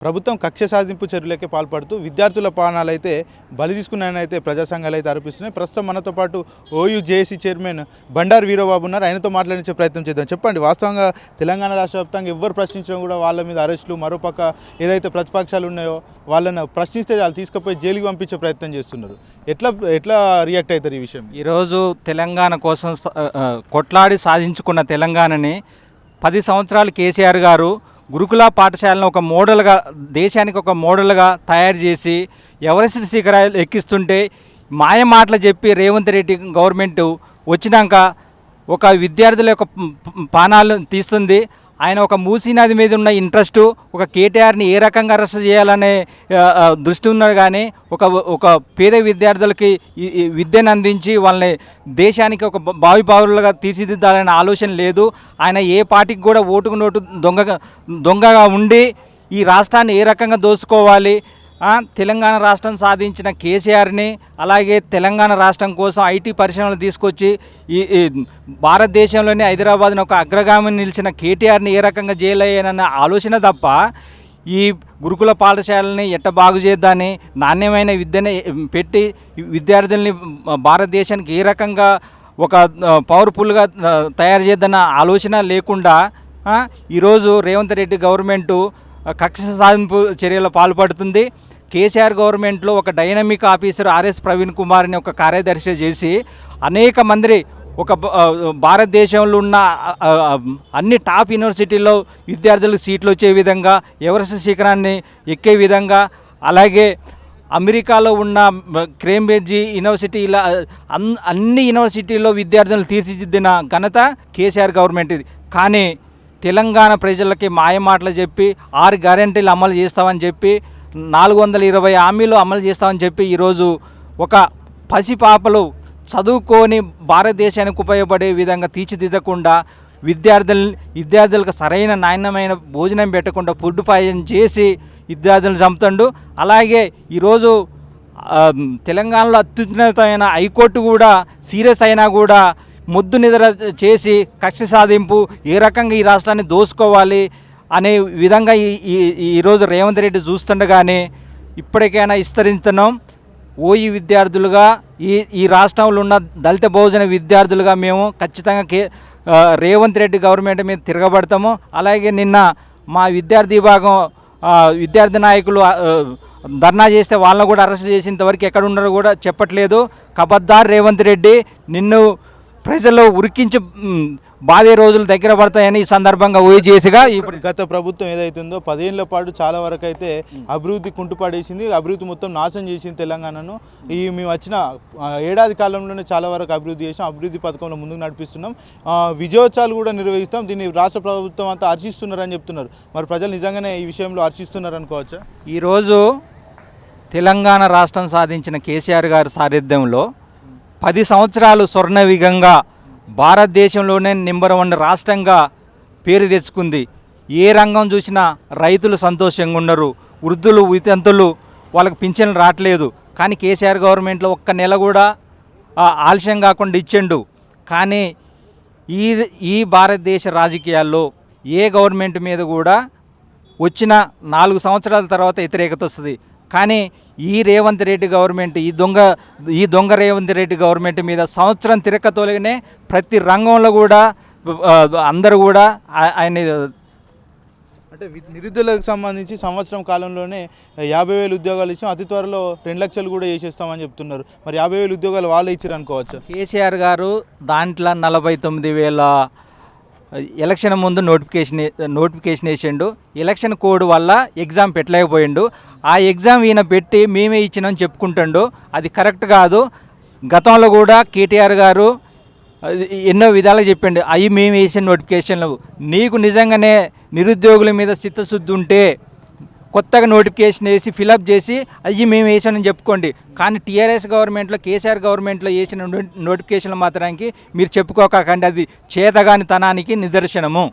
ప్రభుత్వం కక్ష సాధింపు చర్యలకే పాల్పడుతూ విద్యార్థుల ప్రాణాలైతే బలి తీసుకున్నాయని ప్రజా సంఘాలు అయితే ఆరోపిస్తున్నాయి. ప్రస్తుతం మనతో పాటు OU JAC chairman Bandaru Veerababu ఉన్నారు. ఆయనతో మాట్లాడించే ప్రయత్నం చేద్దాం. చెప్పండి, వాస్తవంగా తెలంగాణ రాష్ట్ర వ్యాప్తంగా ఎవరు ప్రశ్నించడం కూడా వాళ్ళ మీద అరెస్టులు, మరోపక్క ఏదైతే ప్రతిపక్షాలు ఉన్నాయో వాళ్ళని ప్రశ్నిస్తే వాళ్ళు తీసుకుపోయి జైలుకి పంపించే ప్రయత్నం చేస్తున్నారు. ఎట్లా రియాక్ట్ అవుతారు ఈ విషయం? ఈరోజు తెలంగాణ కోసం కొట్లాడి సాధించుకున్న తెలంగాణని 10 సంవత్సరాలు కేసీఆర్ గారు గురుకుల పాఠశాలను ఒక మోడల్గా, దేశానికి ఒక మోడల్గా తయారు చేసి ఎవరెస్ట్ శిఖరాలు ఎక్కిస్తుంటే మాయ మాటలు చెప్పి రేవంత్ రెడ్డి గవర్నమెంట్ వచ్చినాక ఒక విద్యార్థుల యొక్క ప్రాణాలు తీస్తుంది. ఆయన ఒక మూసీ నది మీద ఉన్న ఇంట్రెస్టు, ఒక కేటీఆర్ని ఏ రకంగా అరెస్ట్ చేయాలనే దృష్టి ఉన్నాడు. కానీ ఒక పేద విద్యార్థులకి విద్యను అందించి వాళ్ళని దేశానికి ఒక భావి పౌరులుగా తీర్చిదిద్దాలనే ఆలోచన లేదు. ఆయన ఏ పార్టీకి కూడా ఓటుకు నోటు దొంగగా ఉండి ఈ రాష్ట్రాన్ని ఏ రకంగా దోసుకోవాలి, తెలంగాణ రాష్ట్రం సాధించిన కేసీఆర్ని, అలాగే తెలంగాణ రాష్ట్రం కోసం ఐటీ పరిశ్రమలు తీసుకొచ్చి ఈ భారతదేశంలోనే హైదరాబాద్ని ఒక అగ్రగామిని నిలిచిన కేటీఆర్ని ఏ రకంగా చేయలేనన్న ఆలోచన తప్ప ఈ గురుకుల పాఠశాలని ఎట్ట బాగు చేద్దాని, నాణ్యమైన విద్యని పెట్టి విద్యార్థుల్ని భారతదేశానికి ఏ రకంగా ఒక పవర్ఫుల్గా తయారు చేద్దన్న ఆలోచన లేకుండా ఈరోజు రేవంత్ రెడ్డి గవర్నమెంటు కక్ష సాధింపు చర్యలు పాల్పడుతుంది. కేసీఆర్ గవర్నమెంట్లో ఒక డైనమిక్ ఆఫీసర్ ఆర్ఎస్ ప్రవీణ్ కుమార్ని ఒక కార్యదర్శి చేసి అనేక మంది ఒక భారతదేశంలో ఉన్న అన్ని టాప్ యూనివర్సిటీల్లో విద్యార్థులకు సీట్లు వచ్చే విధంగా, ఎవరెస్ట్ శిఖరాన్ని ఎక్కే విధంగా, అలాగే అమెరికాలో ఉన్న కేంబ్రిడ్జి యూనివర్సిటీ, ఇలా అన్ని యూనివర్సిటీల్లో విద్యార్థులను తీర్చిదిద్దిన ఘనత కేసీఆర్ గవర్నమెంట్ ఇది. కానీ తెలంగాణ ప్రజలకి మాయమాటలు చెప్పి 6 గ్యారెంటీలు అమలు చేస్తామని చెప్పి 420 హామీలు అమలు చేస్తామని చెప్పి ఈరోజు ఒక చదువుకొని భారతదేశానికి ఉపయోగపడే విధంగా తీర్చిదిద్దకుండా విద్యార్థులకు సరైన నాణ్యమైన భోజనం పెట్టకుండా ఫుడ్ పాయిజన్ చేసి విద్యార్థులను చంపుతుండు. అలాగే ఈరోజు తెలంగాణలో అత్యున్నతమైన హైకోర్టు కూడా సీరియస్ అయినా కూడా ముద్దు నిద్ర చేసి కక్ష సాధింపు ఏ రకంగా ఈ రాష్ట్రాన్ని దోసుకోవాలి అనే విధంగా ఈరోజు రేవంత్ రెడ్డి చూస్తుండగానే ఇప్పటికైనా విస్తరించుతున్నాం. ఓయి విద్యార్థులుగా ఈ రాష్ట్రంలో ఉన్న దళిత బహుజన విద్యార్థులుగా మేము ఖచ్చితంగా రేవంత్ రెడ్డి గవర్నమెంట్ మీద తిరగబడతాము. అలాగే నిన్న మా విద్యార్థి విభాగం విద్యార్థి నాయకులు ధర్నా చేస్తే వాళ్ళని కూడా అరెస్ట్ చేసేంతవరకు ఎక్కడ ఉన్నారో కూడా చెప్పట్లేదు. కబద్దార్ రేవంత్ రెడ్డి, నిన్ను ప్రజల్లో ఉరికించి బాధే రోజులు దగ్గర పడతాయని ఈ సందర్భంగా ఓజేసిగా ఇప్పుడు గత ప్రభుత్వం ఏదైతుందో 10 ఏళ్ల పాటు చాలా వరకు అయితే అభివృద్ధి కుంటుపడేసింది, అభివృద్ధి మొత్తం నాశనం చేసింది తెలంగాణను. మేము వచ్చిన ఏడాది కాలంలోనే చాలా వరకు అభివృద్ధి చేసాం, అభివృద్ధి పథకంలో ముందుకు నడిపిస్తున్నాం, విజయోత్సవాలు కూడా నిర్వహిస్తాం. దీన్ని రాష్ట్ర ప్రభుత్వం అంతా హర్షిస్తున్నారని చెప్తున్నారు. మరి ప్రజలు నిజంగానే ఈ విషయంలో హర్షిస్తున్నారు అనుకోవచ్చా? ఈరోజు తెలంగాణ రాష్ట్రం సాధించిన కేసీఆర్ గారి సారథ్యంలో 10 సంవత్సరాలు స్వర్ణయుగంగా భారతదేశంలోనే నెంబర్ 1 రాష్ట్రంగా పేరు తెచ్చుకుంది. ఏ రంగం చూసినా రైతులు సంతోషంగా ఉన్నారు, వృద్ధులు వితంతులు వాళ్ళకి పింఛన్లు రావట్లేదు. కానీ కేసీఆర్ గవర్నమెంట్లో ఒక్క నెల కూడా ఆలస్యం కాకుండా ఇచ్చిండు. కానీ ఈ భారతదేశ రాజకీయాల్లో ఏ గవర్నమెంట్ మీద కూడా వచ్చిన 4 సంవత్సరాల తర్వాత వ్యతిరేకత వస్తుంది. కానీ ఈ రేవంత్ రెడ్డి గవర్నమెంట్, ఈ దొంగ రేవంత్ రెడ్డి గవర్నమెంట్ మీద సంవత్సరం తిరగతోలనే ప్రతి రంగంలో కూడా అందరూ కూడా ఆయన అంటే నిరుద్యోగులకు సంబంధించి సంవత్సరం కాలంలోనే 50,000 ఉద్యోగాలు ఇచ్చాం, అతి త్వరలో 2 లక్షలు కూడా వేసేస్తామని చెప్తున్నారు. మరి 50,000 ఉద్యోగాలు వాళ్ళు ఇచ్చారు అనుకోవచ్చు. కేసీఆర్ గారు దాంట్లో 49,000 ఎలక్షన్ ముందు నోటిఫికేషన్ వేసిండు. ఎలక్షన్ కోడ్ వల్ల ఎగ్జామ్ పెట్టలేకపోయిండు. ఆ ఎగ్జామ్ ఈయన పెట్టి మేమే ఇచ్చినామని చెప్పుకుంటుండు. అది కరెక్ట్ కాదు. గతంలో కూడా కేటీఆర్ గారు ఎన్నో విధాలుగా చెప్పిండు, అవి మేము వేసిన నోటిఫికేషన్లు. నీకు నిజంగానే నిరుద్యోగుల మీద చిత్తశుద్ధి ఉంటే కొత్తగా నోటిఫికేషన్ వేసి ఫిలప్ చేసి అవి మేము వేసానని చెప్పుకోండి. కానీ టీఆర్ఎస్ గవర్నమెంట్లో, కేసీఆర్ గవర్నమెంట్లో వేసిన నోటిఫికేషన్లు మాత్రానికి మీరు చెప్పుకోకండి. అది చేతగాని తనానికి నిదర్శనము.